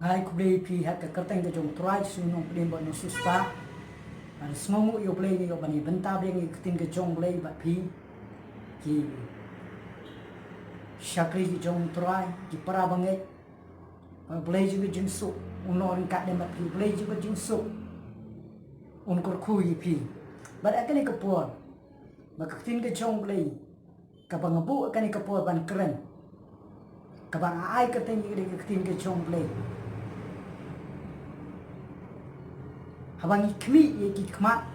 Hai ku Blei pi hat ka kerteng ke jong try sunung plim bon suspa. An smongu U Blei ni yo bani benta beng ketin ke jong Blei ba pi. Ki syakri ki jong try ki para banget. Blei juga jinsu unon ka de ba pi Blei juga jinsu. Un kor ku yi pi. Ba akan ke por. Ba ketin ke jong Blei. Ka bang bu akan ke por ban keren. Ka bang ai ketin ke jong Blei. Habangi khmih ye ki khmat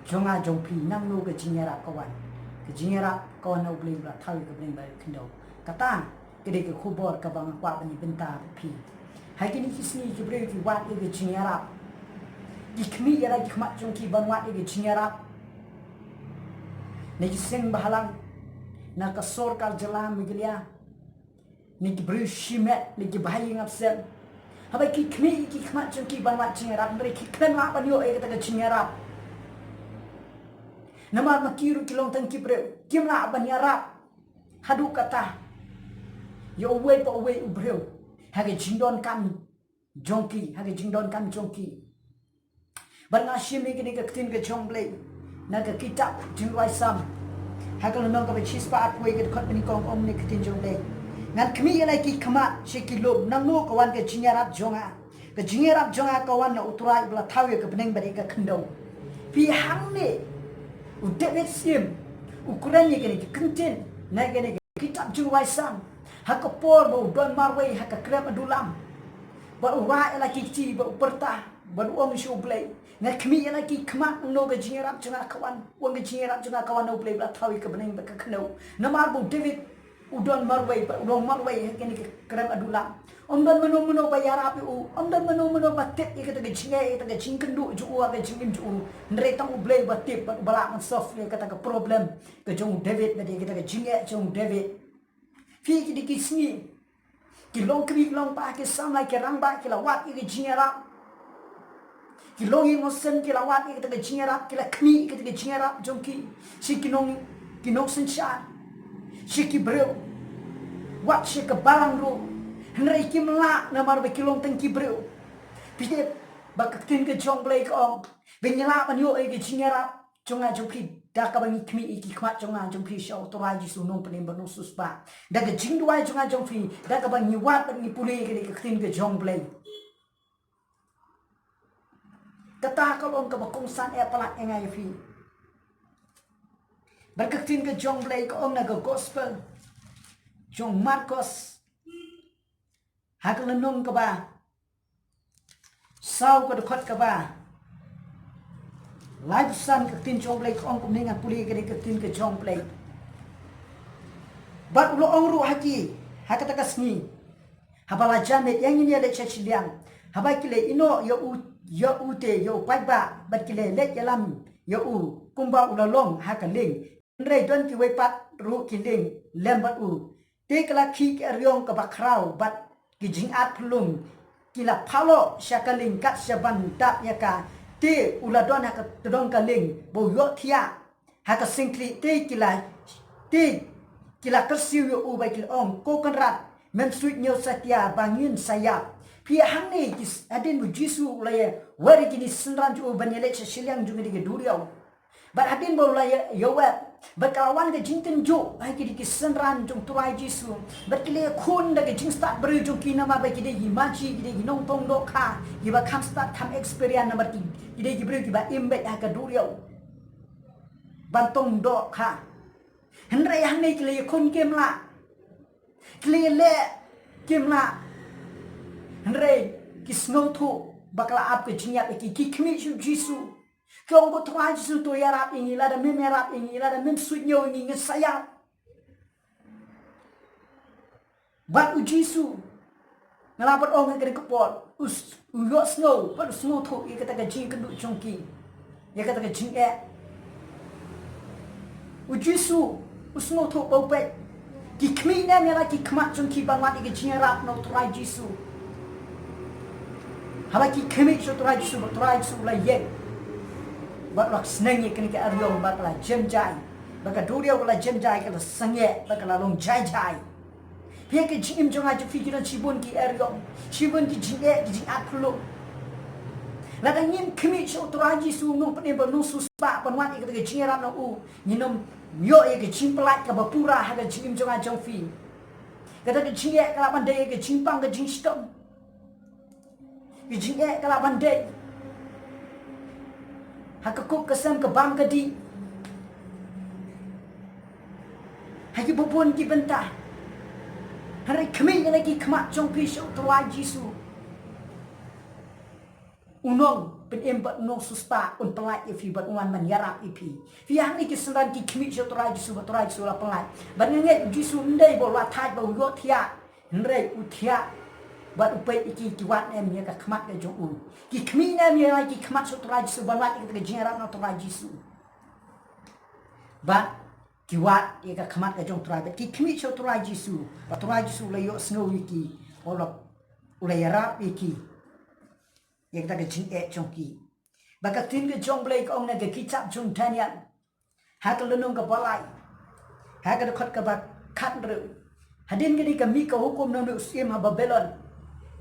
jonga jong pi nang no ke jingiarap kawan ke jingiarap kawan U Blei la thaw ke bneng ba Khyndew kata ke de ke khubor ka bang kwa bani benta pi hai kini kisni ki briew ki wat ye ke jingiarap ki khmih ya ki khmat jong ki ban wat ye ke jingiarap ne ki seng bahalang na ka sor kal jalan miglia ni ki briew shimet ni ki bahai ngapsel Haba ki khmih ki khmat jong ki ban wat jingiarap mere ki kren wa ban yo e kata ke jingiarap namar makiru ki long tang ki briew kim la ban yarap hadu kata yo we po we U briew hage jingdon kam jongki hage jingdon kam jongki ban nga shimi ki ke tin ke jong Blei na ke kitab Jingrwai Salm hage no ka be chispa at we ke khot ni kong om ni ke tin jong Blei ngan khmih lai ki khmat shekilom nang no kawan ke jingiarap jonga kawan na uturai bla thawe ke bneng bari ke Khyndew pi hang ne u David sim ukuran ye ke content na ke kitab Jingrwai Salm hak por bo don marway hak krem adulam ba ura la ki ti ba perta ba om shu Blei na khmih la ki khmat no ke jingiarap jonga kawan wong ke jingiarap jonga kawan U Blei bla thawe ke bneng ba ke Khyndew namar bo David udon marway kini krem adulam omdan meno bayarap u omdan meno batit ye kata jingai kata jingkendu ju wa ke jingin ju ndre tang U Blei batip balak man soft ye kata ke problem ke jong David bade kata ke jingai jong David fi ki dikisni ki long kri long pa ke samai ke rang ba ki lawat ye ke jingarap ki long ye mosen ki lawat ye kata ke jingarap ki la khmih kata ke jingarap jong ki si kinong sencha Shiki briew wat shika balang ru hnrei kim la na mar be kilong teng ki briew pide bak tin ke jong Blei ko ong be nyala ban yo e ke jingiarap jonga jong pi da ka bang khmih ki khmat jonga jong pi sho to ra ji su nong pnem ban sus pa da ke jingduai jonga jong pi da ka bang ni wat ban ni puli ke tin ke jong Blei kata ka long ka bakong san e pala engai fi berketin ke jong Blei ko ong na ke gospel jong Marcos hak lenung ke ba sau ke dekat ke ba live san ke tin jong Blei ko ong kum ningan puli ke tin ke jong Blei bat ulo ong ru haki hak ta kasni habala jamet yang ini ada chachiliang habai kile ino yo u te yo pai ba bat kile let yalam yo u kumba ulalong hak ling Ndrei don ki wepat ru kiling lembat u te kala ki ryong ka bakrau bat ki jingat plum kila phalo shakaling kat shaban tap yaka te uladon ha ka todong kaling bo yo thia ha ka singkli te kila kersiu yo u bai kil ong ko kanrat men suit nyo satya bangin sayap pia hang ne kis adin bu jisu la wari kini senran ju banyele chiliang ju ngi duriau but adin bo la yo wet berkawan ke jinten jo ai ki senran jong turai jisu berkile khun da ke jing start briew jong ki nama ba ki de imaji ki de nong tong do kha ki ba kham start kham experience number ki de briew ki ba imbe ha ka duriau bantong do kha hendra yang nei kile khun kem la kile le kem la hendra ki snow thu bakla ap ke jinyat ki khmih jisu Kau ko tuai jisu to yarap ingi la da mem yarap ingi la da mem suitnyo ingi ngesayap. Bat u jisu ngalapat ong ke kepol us yo snow pat snow to ye kata ka jing kendu chongki. Ye kata ka jing e. U jisu snow to bau pe. Ki khmih na me la ki khmat chongki bangwat ke jing yarap no tuai jisu. Haba ki khmih so tuai jisu la ye. Bat lak seneng ye kini ke aryong bat la jemjai baka duriau la jemjai ke la sengye baka la long jai Pia ke jing im jong aja fikiran cibun ki eriom. Cibun ki jing aklo. Lada ngin khmih so turaji su nung pen ba nung suspa panwan ik ke jingiarap na u. Nginom yo ke jing pelat ka bapura ha ke jing im jong aja fi. Kata ke jing kala pandai ke jing pang ke jing stom. Ke jing kala pandai. Ha ke kuk kesem ke bang ke di. Ha ki bubun ki bentah. Hari khmih lagi khmat jong pi so turaji su. Unong penempat nong suspa un pelat ifi bat uan menyarap ipi. Fiang ni kiselan ki khmih so turaji su la pelat. Banganget jisu ndai bo la thai bo yo thia. Ndai u thia. Bat upai iki kiwat nem ya ka khmat ka jong u. Ki khmih nem ya ki khmat so turaji su banwat ki jingiarap na turaji su. Bat kiwat ya ka khmat ka jong turaji ki khmih so turaji su. Bat turaji su la yo snow iki. Ola ulayarap iki. Yang tak jing jongki. Baka tin ke jong blei ko na ke kitab jong tanian. Ha ka lenung ka balai. Ha ka khot ka ba khat ru. Hadin ke ni ka mi ka hukum nang usim ha Babylon.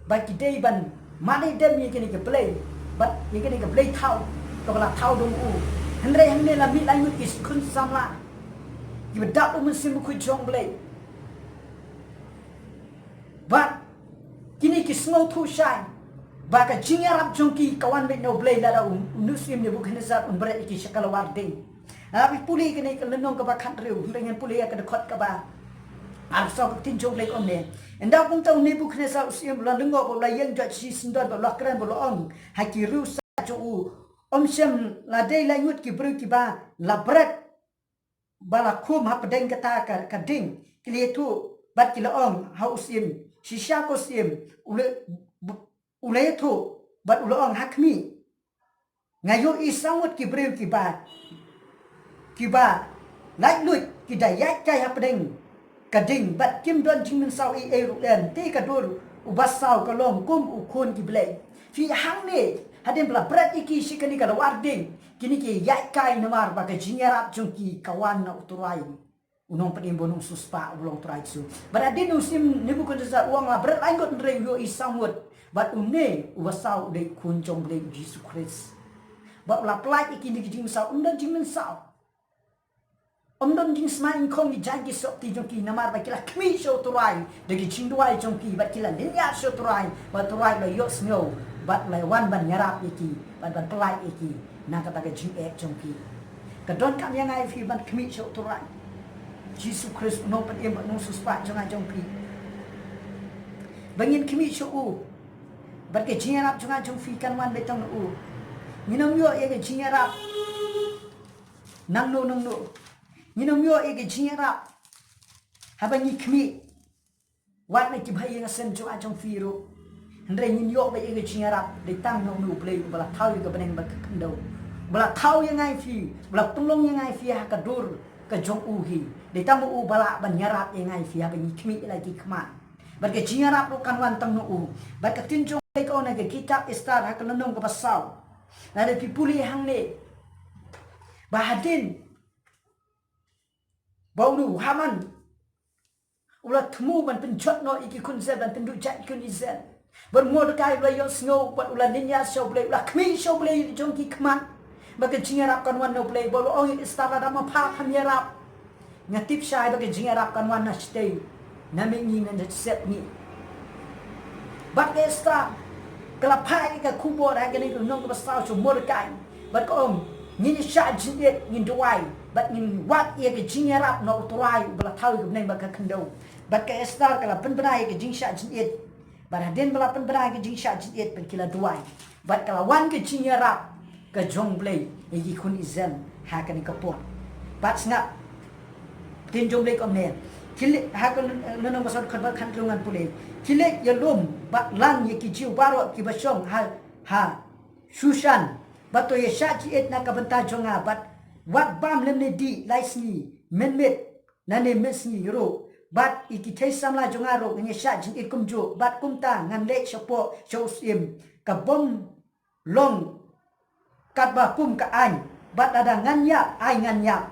Ba ki dei ban ma dei dem ni ke ni ke blei. Bat ni ke ni ke blei thaw. Ka bala thaw dong u. Hendrai hang ne la mi lai mu is kun samla. Ki ba dak sim ku jong blei. Bat kini ki snow thu shine. Baka jingiarap jongki kawan met no blei lada nusim ne bukan zat berat iki sekalawar ding. Tapi puli kene lenong ka ba khat riu dengan puli ka dekhot ka ba. Arso tin jong blei om ne. Enda pun tau ne bukan zat usim la lengo bo la yang jat si sindor bo la kran bo on. Haki riu sa jo u. Om sem la dei la yut ki briew ki ba la bret. Bala khum ha pedeng kata ka ding. Kili tu bat ki la on ha usim. Shisha ko sim ulai tu bat ulong khmih ngayo isangut ki briew ki ba lai lui ki dayat kai hapdeng kading bat kim don jing min saw e ruan te ka dur ubasau ka long kum ukun ki blei fi hang ne hadin bla brat iki shikani ka warding kini ki yat kai namar ba ka jingiarap jungki kawan na uturai unong peding bonung suspa ulong turai su baradin usim ne bukan za uang la brat langot ndreng yo isangut Bat une wasau de kun jong blei Jesus Christ. Bat la plai iki ni jing sau undon jing men sau. Undon jing smain kong ni jangi sok ti jong ki namar ba kila khmih so turai de ki Jingrwai jong ki bat kila linya so turai bat turai la yo snow bat la wan ban nyarap iki bat plai iki na kata ke jing jong ki. Ka don kam yang ai fi ban khmih so turai. Jesus Christ no pat em no suspa jong ki. Bangin khmih so u bat ke jingiarap junga jong fi kan wan betong u nginom yo ye ke jingiarap nang no nginom yo ye ke jingiarap haba ni khmih wat na ki bhai nga sen junga jong fi ro ndre ngin yo ba ye ke jingiarap de tang no U Blei bala thaw ye ke bneng ba Khyndew bala thaw ye ngai fi bala tulong ye ngai fi ha ka dur ka jong u hi de tang u bala ban nyarap ye ngai fi haba ni khmih la ki khmat bat ke jingiarap ro kan wan tang no u bat ka tin kau nak kitab istar hak lenong ke pasau. Ada pipuli hang ne. Bahadin. Bau nu haman. Ulat temu ban penjot no iki kun zel ban penduk jat kun izel. Bermod kai ulat yo snow bat ulat ninya so blei ulat khmih so blei jong ki khmat. Bagi jingiarap kan wan no blei bolu ong istar ada ma pa phamyarap. Ngatip syai bagi jingiarap kan wan na stay. Nami ni nan set ni. Bat ke istar kalau pai ke kubur harga ni nong ke pasal semua dekai. Bat ko om ni sya jingiet Jingrwai. Bat ni wat ia ke jingiarap no uturai bala thaw ke bneng ba ka Khyndew. Bat ke estar kalau penberai ke jing sya jingiet. Bat hadin bala penberai ke jing sya jingiet pen kila duai. Bat kalau wan ke jingiarap ke jong blei iki kun izen harga ni kapur. Bat ngap tin jong blei kom ne. Kilik harga nong pasal khabar khan rungan pulih. Kilik ya lum bat lang ye ki jiu barok ki basong ha Shushan bato ye syaji et na ka benta jonga bat wat bam lem ne di laisni menmet na ne mesni ro bat iki thai samla jonga ro nge syaji et kumjo bat kumta ngan le chapo chosim ka bom long kat ba kum ka an bat ada ngan ya ai ngan ya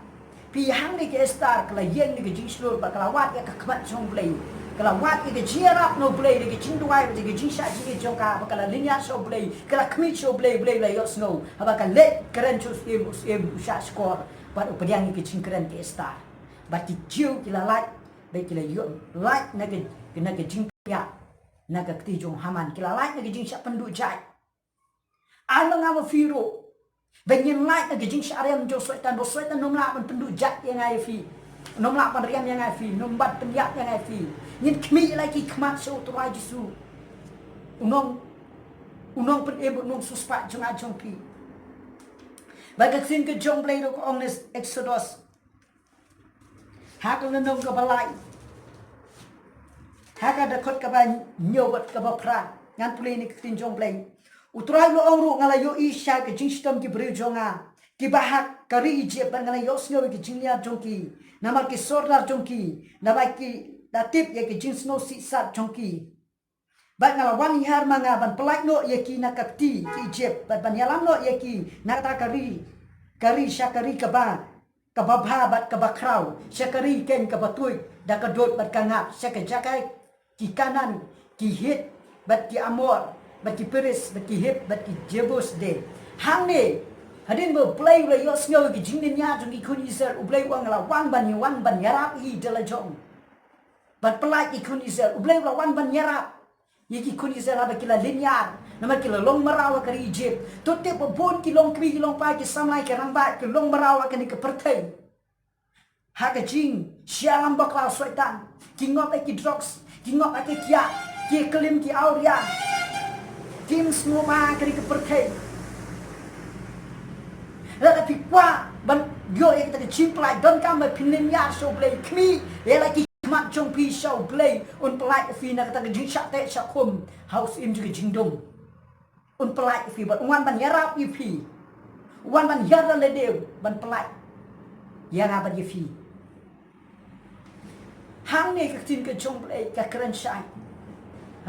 pi hang ni ke star kala yen ni ke jing slur ba kala wat ya ka khmat jong blei Kalau wat ke jingiarap no Blei ke Jingrwai ke jingsha ke jong ka bakal linya so Blei kalau khmih so Blei yo snow bakal let keren chus usha skor bat upadiang ke jingkeren ke star bat ki jiu kila light baik kila yo light na ke jingpia na ke ti jong haman kila light na ke jingsha pendu jai al ngam firo benyin light na ke jingsha ariam jo soitan nom la pendu jat yang ai fi nom la pan riam yang ai fi nom bat penyak yang ai fi nhìn khmih lagi khmat so tuai jisu unong pen unong suspat jong ajong pi baga sin ke jong Blei ro ong nes exodus hakon nong ka balai haka da khot ka ba nyobat ka ba pra ngan puli ni tin jong Blei utrai lo ong ro ngala yo isha ke jingstam ki briew jonga ki bahak kari je ban ngala yo sno ki jinglia jongki namal ki sordar jongki nabai ki datip ya ke jins no si sat jongki bat ngala wan har manga ban pelak no ya ki nakati ki jeb bat ban yalam no ya ki nata kari syakari kaba bha bat kaba krau syakari ken kaba tuik da ka dot bat kangap syaka jakai ki kanan ki hit bat ki amor bat ki peris bat ki hip bat ki jebus de hang ne hadin bo Blei le yo sngo ki jingnya jong ki kun iser u Blei wang la wan ban yarap i de la jong bat pelak ikun Israel Blei lawan ban nyarap yiki kun Israel aba kila linyar nama kila long marawa ke Egypt tote pobon ki long kmi ki long pa ki samlai ke ramba ki long marawa ke ni ke pertai haka jing sialam bakla soitan ki ngop ki drugs ki ngop ki kia ki kelim ki auria kim semua ke ni ke pertai la pi kwa ban yo yang kita cimplai don kam pininya so Blei kmi ya lagi khmat jong pi shau Blei un pelai fi na kata jing shat te shakum house im juga jingdom un pelai fi bat wan ban yarap fi wan ban yara le dew ban pelai yang apa fi hang ne ka tin ke jong Blei ka keren shai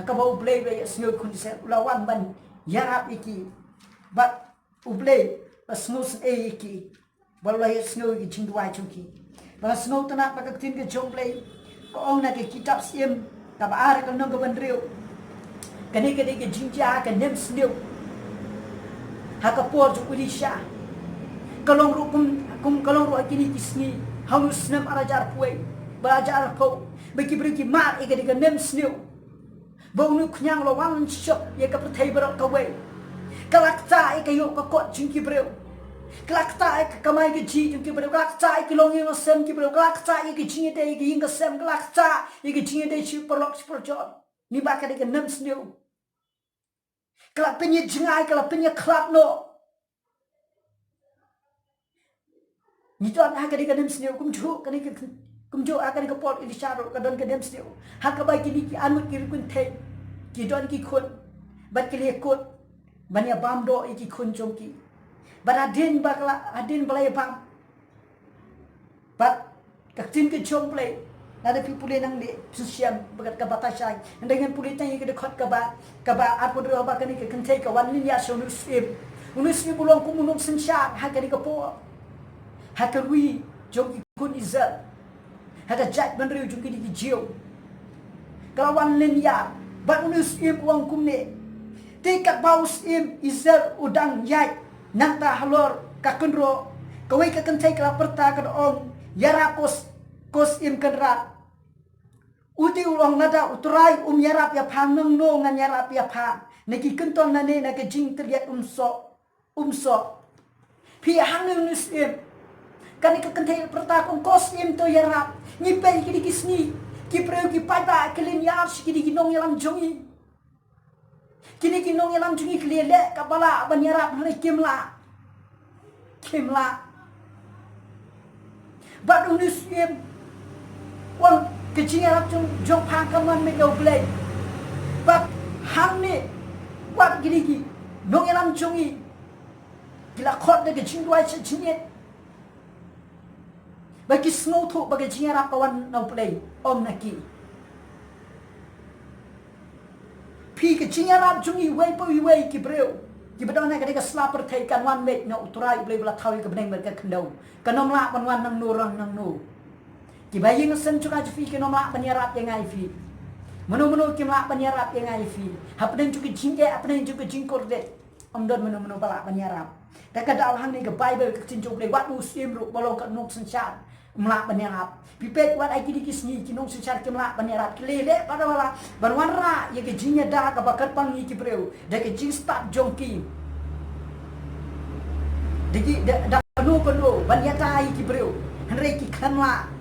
ka bau Blei le snyo kun se lawan ban yarap iki bat u Blei snus iki balai snyo ki Jingrwai chungki ba snyo tana pa ka tin ke jong Blei ko ong na ke kitab sim ka baar ka nong ka bandriu kani ke jingia ka nem sneu ha ka por ju ulisha kalong ru kalong ru akini kisni hamus nem arajar puai belajar po bagi beri mar e ke nem sneu bo nu knyang lo wan shop ye ka perthai barok ka we kalakta e ka yo ka kot jingki breu kelakta ek kamai ke ji tu ke ber kelakta ek long yang sem ke ber kelakta ek ji de ek ing sem kelakta ek ji de chi perlok perjon ni ba ka de nem sneu kelak penye jengai kelak penye klap no ni tu ha ka de nem sneu kum ju ka ni kum ju akan ke pot ini syaro ka don ke nem sneu ha ka ba ki ni ki anut ki kun the ki don ki khun bat ke le kot bania bamdo iki khun jongki Baradin bakla adin Blei bang. Bat kaktin ke jong Blei. Nada pi pulih nang ni susiam bagat ka batasai. Dengan pulih tanya ke dekat ka ba apa dua ba kani ke kentai ka wan linya so nusim. Unusim bulong ku munung sensat ha kani ka po. Ha ka wi jong kun izal. Ha ka jat bandriu jong ki di jiu. Kalau wan linya bat unusim uang kumne. Tikat baus im izal udang yai. Nanta halor kakenro kawai ka kentai kala perta ka ong yara kos im kenrat uti ulong nada uturai yarap ya phanang no ngan yarap ya pha neki kenton nane na ke jing terlihat umso pi hangeng nus im kani ka kentai perta kos im to yarap ni pe ki kisni ki preu ki pai ba kelin yar ki di nong yalam jongi kini kinong yalam jungi kelele kapala banyarap hari kimla bat unus im wan kecingarap jong pangkaman me no Blei bat hang ni wat gigi nong yalam jungi gila khot de Jingrwai chinyet bagi snow tu bagi jingiarap kawan no Blei om naki pi ke jingiarap jungi wei po wei ki breu ki bedona ka de ka slapper thai kan wan met no uturai Blei bla thawi ka bneng ka Khyndew kanom la pan wan nang nu rang nang nu ki bayi ngesen chuka fi ke nom la banyarap yang ai fi Menu-menu kimla banyarap yang ai fi. Hapden juga jingge, hapden juga jingkorde. Don menu-menu balak banyarap. Dan kada alhang ni ke Bible ke tinjong boleh buat musim ru bolong ke nok sensyar melak banyarap. Pipet buat ai kidi kisni kinong sensyar ke melak banyarap. Kelele pada wala banwanra ye ke jingnya dah ke bakar pangi ki breu. Da ke jing start jongki. Degi da penuh banyata ai ki breu. Henry ki khanla.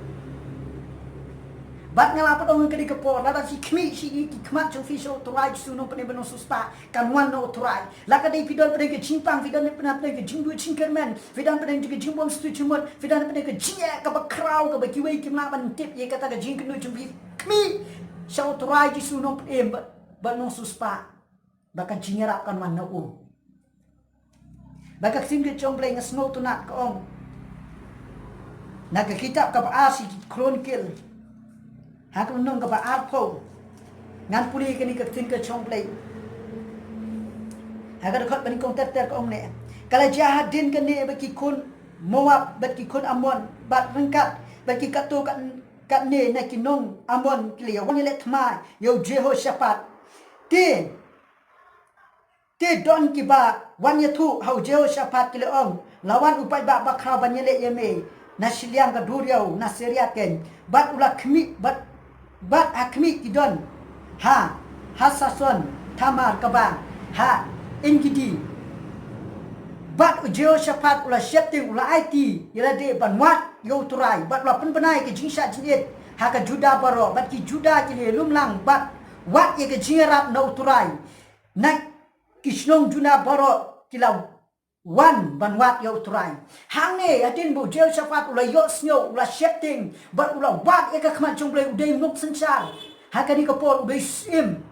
Bat ngala padong ke dikepor lada si khmih si khmat jong fi so turai suno pene beno suspa kanwan no turai laka dei pidon pene ke chimpang pidon pene ke jingdu chingkerman pidon pene ke jingbom stu chumot pidon pene ke jia ka ba krau ka ba kiwei kimla ban tip ye kata ke jingknu chumbi khmih so turai suno pene beno suspa baka jingiarap kanwan no baka singge jong blei ngasno tunat ko ong naga kitab ka ba asi chronicle hak menung ke arpo ngan puli ke ni ke tin ke chomplei agar khot bani kong ter ke ong ne kala jahat din ke ne baki kun moab baki kun amon bat rengkat baki katu kat ne na kinong amon kli wang le thma yo jehoshaphat ti don ki ba wan ye thu hau jehoshaphat kli ong lawan upai ba bakra ban le yeme na siliang ka duriau na seriat ken bat ula khmih bat khmih idon hasason tamar kaba ingidi bat jehoshaphat ula shepting ula IT yade banwat yo turai bat ula penpenai ke jingsha jinit ka juda baro bat ki juda ki lumlang bat wat ye ke jingrap no turai nak kisnong juna baro kilau wan banwat yo turai hangne atin bu jehoshaphat ula yo snyo ula shepting bat ula wat ye ke khmat jong blei udai nok senchar hakani ka por udai sim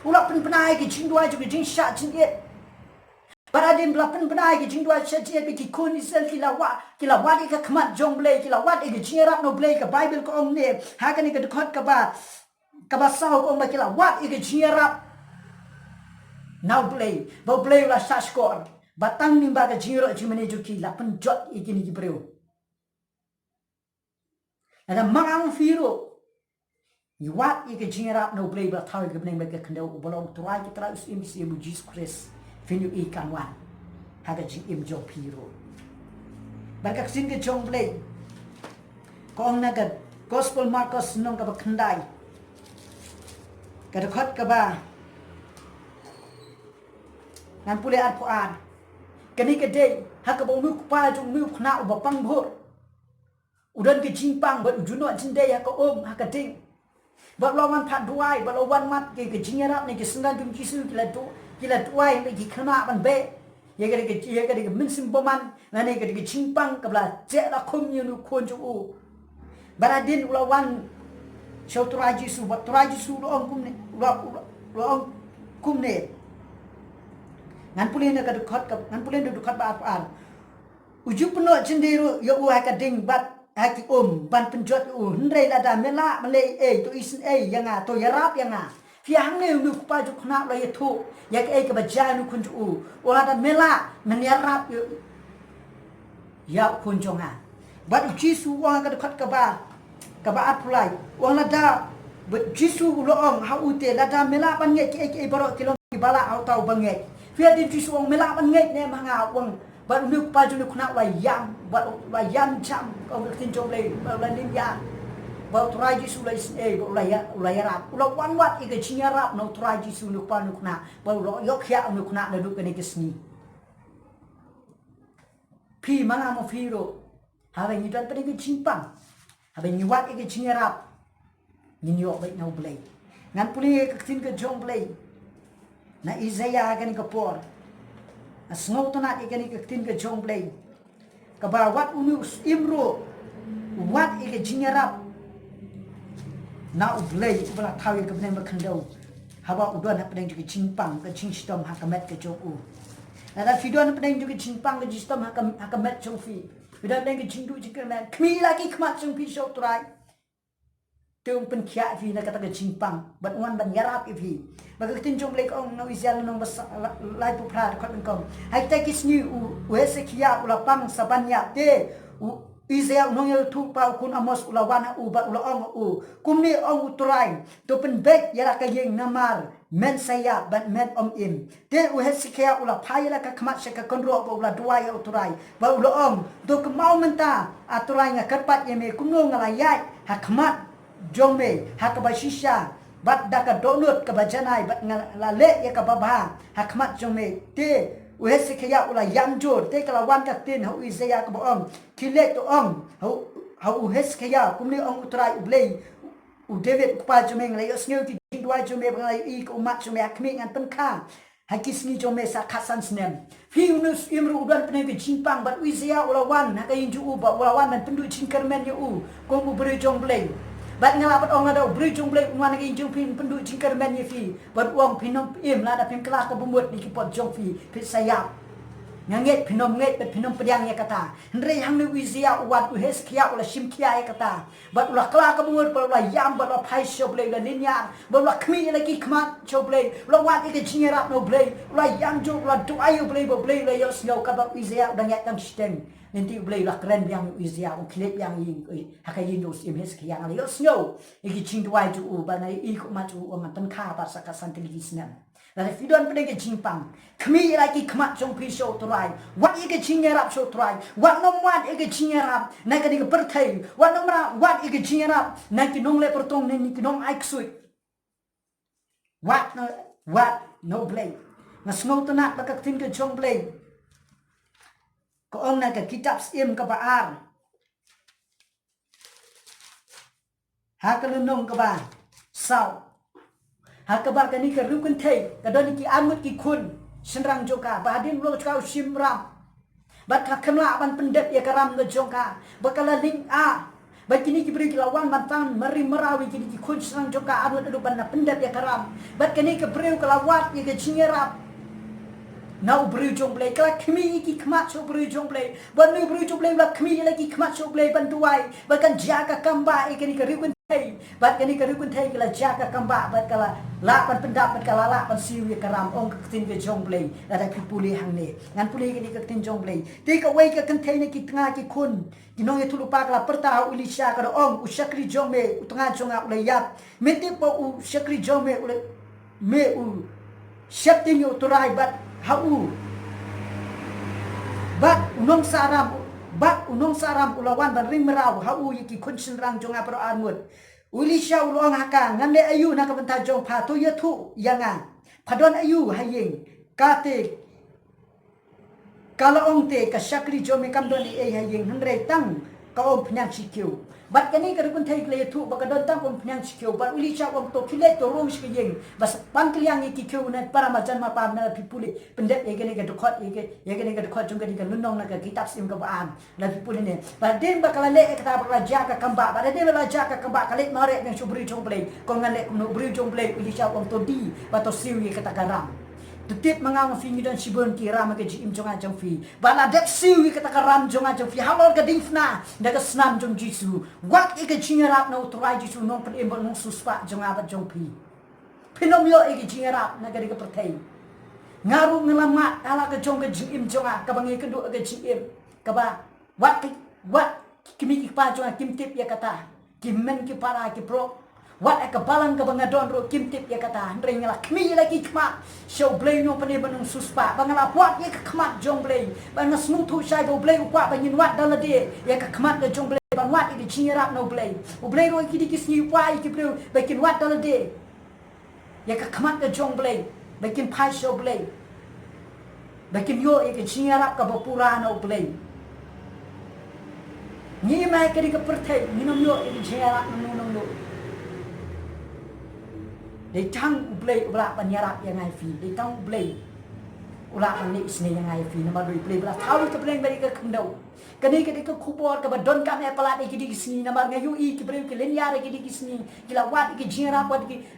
ula penpenai ke jingrwai juga jingsha jinit baradin bla penpenai ke jingrwai jinit ki kun isel kilawat ye ke khmat jong blei kilawat ye ke jingrap no blei ke bible ko ong ne hakani ka dekhot ka ba sau ko ong ba kilawat ye ke jingrap now blei bo blei ula sashkor batang nimba ka jiro jimene juki la penjot ikini ki breu ada mang firo yuat ike jingrap no blei ba thaw ke bneng ba ke Khyndew bolong tuai ki tra us im si mu Jesus Christ finu i kanwan haga jing im jo piro barka sin ke jong blei kong naga gospel Marcos nong ka ba khandai ka khot ka ba nan pule ar po ar kani ke day hakabong mu pa jong mu khna ba pang bhor udan ke jimpang ba juno jinde ya ko om hakading ba lawan phat duai ba lawan mat ke jingarap ni ke sengan jum kisu kila duai ni ke khna ban be ye ke min sim boman ngani ke jimpang ka bla je la khum ni nu khon ju u baradin ulawan shau turaji su ba turaji su lo ong kum ne lo ong kum ne ngan pulin ka dukhat ka ngan pulin dukhat ba apaan uju peno chendiru yo u ka ding bat aki ban penjot u ndrei la da mela male to isen yanga to yarap yanga fiang ne nu pa ju khna la yethu yak ka ba janu kun u ola da mela men yarap ya kun jonga bat uji su wa ka dukhat ka ba apulai wala da jisu lo ong ha ute la da mela ban nge ki baro kilom bala au tau bange Fia di jisu ong melak banget ne manga wong bat nuk pa ju nuk nak wayam bat wayam cham ong tinjong le la nim ya bat trai jisu le la yarap ula wan wat ike jingarap no trai jisu nuk pa nuk na bat lo yok ya nuk na duk ne kesni pi manga mo firo habe ni dan pene ke jimpang habe ni wat ike jingarap ni yo bet no blei ngan puli ke tin ke jong blei na Isaiah gani ka por asngo to na igani ka tin ka jong blei ka ba wat unu imro wat ike jingarap na blei bala thawi ka bneng ba Khyndew haba udon ha bneng ju jimpang ka jingstom ha ka met ka jong u na da fidon bneng ju jimpang ka jingstom ha ka met jong fi bidon bneng jingdu jikran khmih lagi khmat jong fi shau trai Tung pen kia fi na kata ke jimpang bat wan ban yarap fi baga tin jong blek ong no isial no lai pu phra khot kong hai ta kis ni u se kia ula pang sabanya te Isaiah nong yo tu pau kun amos ulawana u ba ulaong u kumni ong uturai to pen bet yara ka yeng namar men saya bat men im te u hesikia ula phayala ka khmat se ka konro ba ula duai uturai ba ulaong do ka mau menta aturai nga karpat ye me kumno ngala yai ha khmat jong me ha ka ba shisha bat da ka donut ka ba janai bat ngala le ya ka ba ba ha khmat jong me te Uhesi kaya ula yamjur te kala wan ka tin hau Isaiah ka boong kilet to ong hau uhesi kaya kumni ong utrai U Blei u David pa jomeng la yo sneu ti Jingrwai jome bang la I ko mat jome khmih ngan Mpk hakisni jome sa khasan snem fi unus imru udan pne ke jimpang bat Isaiah ula wan ha ka inju u ba ula wan man pendu jingkermen yo u ko u briew jong Blei bat ngala bat ong ada briew jong Blei wan ke inju pin pendu jingkermen ye fi bat uang pinom im la da pin kala ka bumut ni ki pot jong fi pit sayap nganget pinom nget bet pinom pedang ya kata ndre hang ni Isaiah wat u heskia ula shimkia ya kata bat ula kala ka bumut ula yam bat ula phai sho Blei la ninya bat ula khmih lagi khmat sho Blei ula wat ke jingiarap no Blei ula yam jo ula duayu Blei bo Blei la yo snow ka bat Isaiah dang yak tam steng nanti U Blei lah keren yang Isaiah u klip yang ing hakai dos im heskia yang yo snow iki Jingrwai ju u ba nai I ko ma ju u ma Mpk ba sakasan televisna la fidon pene ke jimpang khmih lagi khmat jong pi show trai wat ike jingiarap show trai wat nom wat ike jingiarap na ka dik perthai wat nom ra wat ike jingiarap na ki nong le pertong ni ki nong ai ksui wat no Blei na snow tana ba ka tin ke jong Blei ko ong na ka kitab sim ka baar ha ka lunong ka ba sao Hakaba kani ka rukun thei ka don ki amut ki khun senrang joka badin lo kau simram bat ka khamla ban pendep ya karam no joka bakala ling a bakini ki beri lawan matan meri merawi ki khun senrang joka amut du ban pendep ya karam bat kani ka briew kalawat ya ka jingiarap Now briew jong Blei kala khmih ki khmat so briew jong Blei ban ni briew jong Blei la khmih lagi khmat so Blei ban tuai bakan jaga kamba ikani ka rukun thei bat kani ka rukun thei kala jaga kamba bat kala la ban pendap bat kala la ban siu ya karam ong ka tin ke jong Blei ada ki puli hang ne ngan puli ki ka tin jong Blei te ka wei ka kan thei ne ki tanga ki khun ki nong ye thulu pa kala perta ulisha ka ong usakri jong me utanga jonga ule yat mete po u sakri jong me ule me u shapting yo turai bat hau bat unong saram ulawan ban ring merau hau yiki khun senrang jonga pro armut ulisha ulong haka ngande ayu na ka benta jong pha to yathu yanga phadon ayu hayeng kate kala ong te ka sakri jome kam don e hayeng handre tang ka om phnyang sikyu bat kani ka rukun thai kle thu ba ka don tang om phnyang sikyu bat ulisha om to khile to rom sikiyeng bas pangkliang iki kyu na para majan ma pam na pipuli pendek e gene ka dokot e gene ka dokot jong ka di ka lunong na ka kitab sim ka baan la pipuli ne ba den ba kala le ka ta raja ka kamba ba den la raja ka kamba kale mare nang subri jong Blei ko ngale no bri jong Blei ulisha om to di ba to siu ye ka ta garam Tutip mengang fi ngidan sibon ki ram ke jim jonga jong fi bala dep siu ka ta ram jonga jong fi halol ka dingfna daga snam jong jisu wat ke jingiarap no trai jisu nong pen embol nong suspa jonga ba jong fi pinom yo ke jingiarap na ga ka perthai ngaru ngelamat ala ka jong ka jim jonga ka bangi kedu ka jim ka ba wat kimi ki pa jonga kim tip ya kata kimmen ki para ki pro wat ka balang ka bangadon ro kim tip ya kata ndre ngala khmih lagi khmat show Blei no pane banung suspa bangala wat ya ka khmat jong Blei bang snu thu sai bo Blei kwa ba yin wat dalade ya ka khmat ka jong Blei bang wat i jingiarap no Blei u Blei ro ki dikisni wai ki Blei ba kin wat dalade ya ka khmat ka jong Blei ba kin phai show Blei ba kin yo ya ka jingiarap ka bapura no Blei ni mai ka di ka perthai ni nom yo i jingiarap no no They tang U Blei ula banyarap yang ai fi they tang U Blei ula ban ni isne yang ai fi nama doi Blei bla thaw ka Blei bari ka Khyndew kani ka dik khupor ka badon ka me pala de ki dik sni nama ngayu I ki Blei ki len yare ki dik sni kila wat ki jingra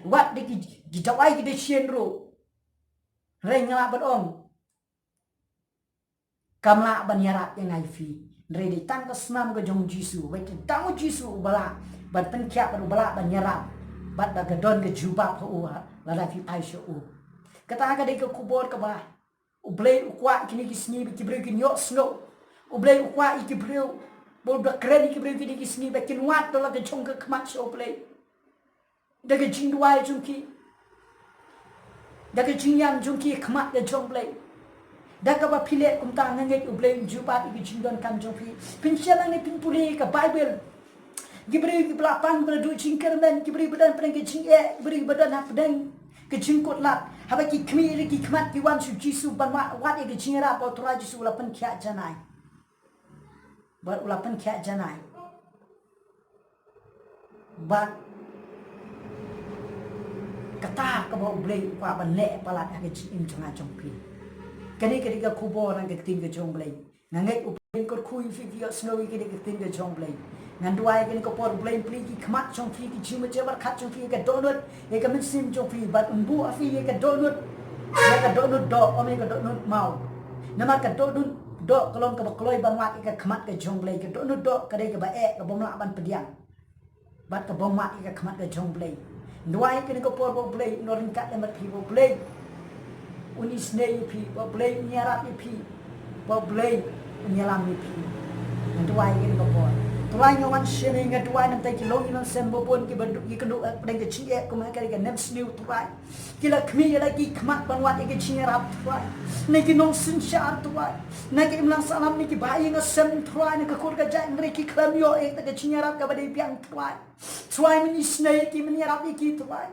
wat de ki jawai ki de sienro rengala badong kamla banyarap yang ai fi re de tang ka snam ka jong jisu wait tang jisu bala ban pen kya bala banyarap bat da gadon ke jubab ho la la fi pai sho kata ka de ka kubor ka ba U Blei ukwa kini ki sni ki Blei ki nyok sno U Blei ukwa ki Blei bol keren ki briew ki sini bakin wat dola ke jong ke khmat U Blei da ke Jingrwai jong ki da ke jingyang jong ki khmat ke jong Blei da ka ba phile kum ta ngangai U Blei jupat ki jingdon kam jong phi pin sialang ni pin puli ka bible Gibrei belapan berdu jingkermen gibrei badan pedang ke jing gibrei badan hap pedang ke jingkot lat haba ki khmih ki khmat ki wan su jisu ban wat ke jingiarap au tura jisu ulapan kya janai bar ulapan kya janai ba kata ka ba U Blei pa ban le palat ke jing janga jongpi kani ke ga kubo nang ke ting ke jong Blei ngangai U Blei ko kui fi ki snowy ke ting ke jong Blei Nganduai kan ko por blame pli ki khmat chong phi ki chima chebar khat chong phi ka donut e ka sim chong phi bat umbu afi e ka donut ya ka donut do ome ka donut mau nama ka donut do kolon ka bakloi bangat e ka khmat ka jong Blei ka donut do ka dei ka ba e ka bomla ban pediang bat ka bomat e ka khmat ka jong Blei nduai kan ko por Blei norin kat emat phi Blei unis nei phi Blei nyarap phi Blei nyalam phi nduai kan ko por Tuai ngawan sini ngadua nam tai kilong ilang sembobon ki banduk ki kenduk pedang ke cie ko ma kali ke nem sniu tuai kila khmih lagi khmat banwat ke jingiarap tuai neki nong sin syar tuai neki imlang salam neki bayi ngasem tuai neki kur ka jai ngri ki klam yo ek ke jingiarap ka badai piang tuai meni snai ki meni arap ki tuai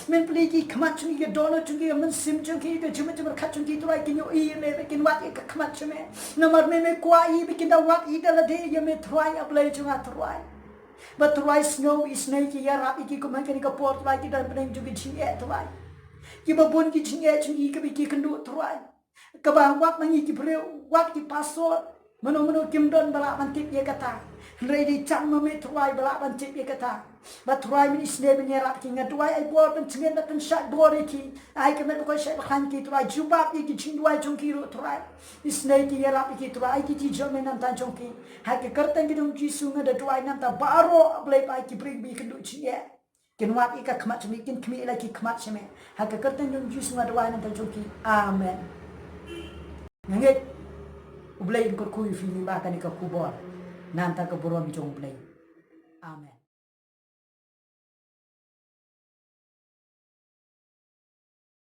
men pli ki khmat chung ki dono chung ki men sim chung ki ke juma juma khat chung ki tuai ki yo i me ke wat ke khmat chume namar me kwa i bikin da wat i dala de ye me tuai ablai chung Tuai, but tuai snow is snake yarap iki ko makan ka port tuai ki dan pedang juga jinge tuai ki babon ki jinge jingi ka biki kendu tuai ka ba wat mangi ki briew wat ki pasor mano kim don bala mantip ye kata ready cham me tuai bala mantip ye kata but tuai min isne ben yarap ki ngadui ai bor ben cingen dan shat bor ki ai ka me ko shat khan ki tuai jubab ki jingwai jong ki ro tuai isne ki yarap ki tuai ki ji jom nan tan jong ki ha ke kerteng ki dong ji sunga da tuai nan ta baro Blei pai ki bring bi kendu jinge kin wat ika khmat chmi kin khmih la ki khmat chme ha ke kerteng dong ji sunga tuai nan tan jong ki amen ngangai U Blei ko kui fi ni ba kan ka kubor nan ta ka borom jong Blei amen